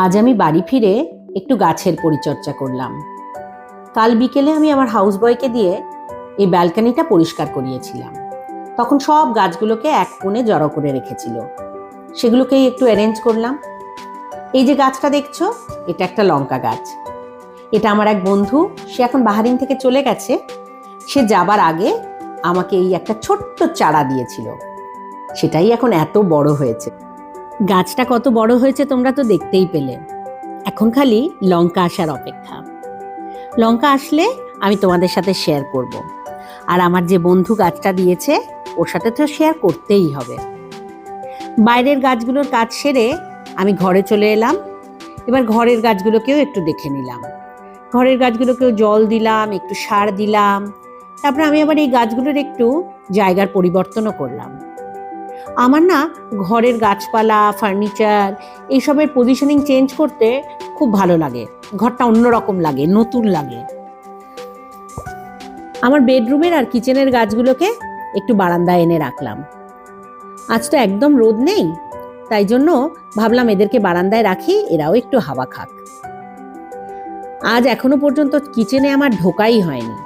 আজ আমি বাড়ি ফিরে একটু গাছের পরিচর্যা করলাম। কাল বিকেলে আমি আমার হাউস বয়কে দিয়ে এই ব্যালকনিটা পরিষ্কার করিয়েছিলাম। তখন সব গাছগুলোকে এক কোণে জড়ো করে রেখেছিল, সেগুলোকেই একটু অ্যারেঞ্জ করলাম। এই যে গাছটা দেখছো, এটা একটা লঙ্কা গাছ। এটা আমার এক বন্ধু, সে এখন বাহারিন থেকে চলে গেছে। সে যাবার আগে আমাকে এই একটা ছোট্ট চারা দিয়েছিল, সেটাই এখন এত বড় হয়েছে। গাছটা কত বড় হয়েছে তোমরা তো দেখতেই পেলে। এখন খালি লঙ্কা আসার অপেক্ষা। লঙ্কা আসলে আমি তোমাদের সাথে শেয়ার করব। আর আমার যে বন্ধু গাছটা দিয়েছে ওর সাথে তো শেয়ার করতেই হবে। বাইরের গাছগুলোর কাজ সেরে আমি ঘরে চলে এলাম। এবার ঘরের গাছগুলোকেও একটু দেখে নিলাম। ঘরের গাছগুলোকেও জল দিলাম, একটু সার দিলাম। তারপরে আমি আবার এই গাছগুলোর একটু জায়গার পরিবর্তনও করলাম। আমার না ঘরের গাছপালা, ফার্নিচার এইসবের পজিশনিং চেঞ্জ করতে খুব ভালো লাগে। ঘরটা অন্যরকম লাগে, নতুন লাগে। আমার বেডরুমের আর কিচেনের গাছগুলোকে একটু বারান্দায় এনে রাখলাম। আজ তো একদম রোদ নেই, তাই জন্য ভাবলাম এদেরকে বারান্দায় রাখি, এরাও একটু হাওয়া খাক। আজ এখনো পর্যন্ত কিচেনে আমার ঢোকাই হয়নি,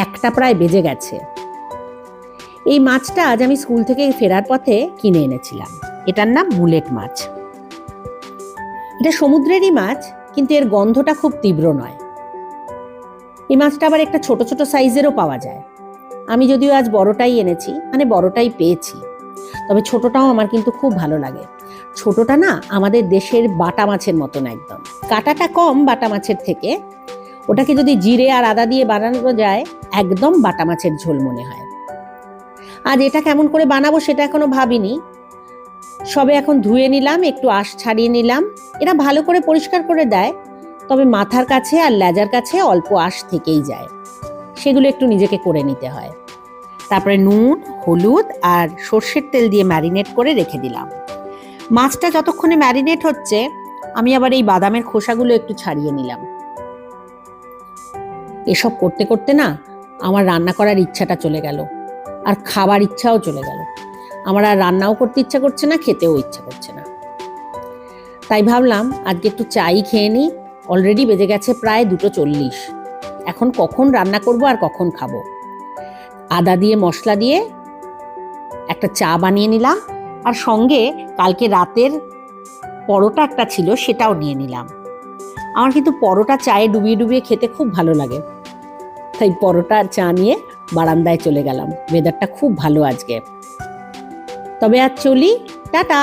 1টা প্রায় বেজে গেছে। এই মাছটা আজ আমি স্কুল থেকে ফেরার পথে কিনে এনেছিলাম। এটার নাম বুলেট মাছ। এটা সমুদ্রেরই মাছ, কিন্তু এর গন্ধটা খুব তীব্র নয়। এই মাছটা আবার একটা ছোট ছোট সাইজেরও পাওয়া যায়। আমি যদিও আজ বড়টাই এনেছি, মানে বড়টাই পেয়েছি, তবে ছোটটাও আমার কিন্তু খুব ভালো লাগে। ছোটটা না আমাদের দেশের বাটা মাছের মতন একদম, কাঁটাটা কম বাটা মাছের থেকে। ওটাকে যদি জিরে আর আদা দিয়ে বানানো যায়, একদম বাটা মাছের ঝোল মনে হয়। আজ এটা কেমন করে বানাবো সেটা এখনো ভাবিনি। সবে এখন ধুয়ে নিলাম, একটু আঁশ ছাড়িয়ে নিলাম। এরা ভালো করে পরিষ্কার করে দেয়, তবে মাথার কাছে আর লেজার কাছে অল্প আঁশ থেকেই যায়, সেগুলো একটু নিজেকে করে নিতে হয়। তারপরে নুন, হলুদ আর সর্ষের তেল দিয়ে ম্যারিনেট করে রেখে দিলাম। মাছটা যতক্ষণে ম্যারিনেট হচ্ছে, আমি আবার এই বাদামের খোসাগুলো একটু ছাড়িয়ে নিলাম। এসব করতে করতে না আমার রান্না করার ইচ্ছাটা চলে গেল, আর খাবার ইচ্ছাও চলে গেল। আমার আর রান্নাও করতে ইচ্ছা করছে না, খেতেও ইচ্ছা করছে না। তাই ভাবলাম আজকে একটু চাই খেয়ে নিই। অলরেডি বেজে গেছে প্রায় 2:40। এখন কখন রান্না করব আর কখন খাবো। আদা দিয়ে মশলা দিয়ে একটা চা বানিয়ে নিলাম, আর সঙ্গে কালকে রাতের পরোটা একটা ছিল, সেটাও নিয়ে নিলাম। আমার কিন্তু পরোটা চায়ে ডুবিয়ে ডুবিয়ে খেতে খুব ভালো লাগে, তাই পরোটা আর চা নিয়ে বারান্দায় চলে গেলাম। ওয়েদারটা খুব ভালো আজকে। তবে আজ চলি, টাটা।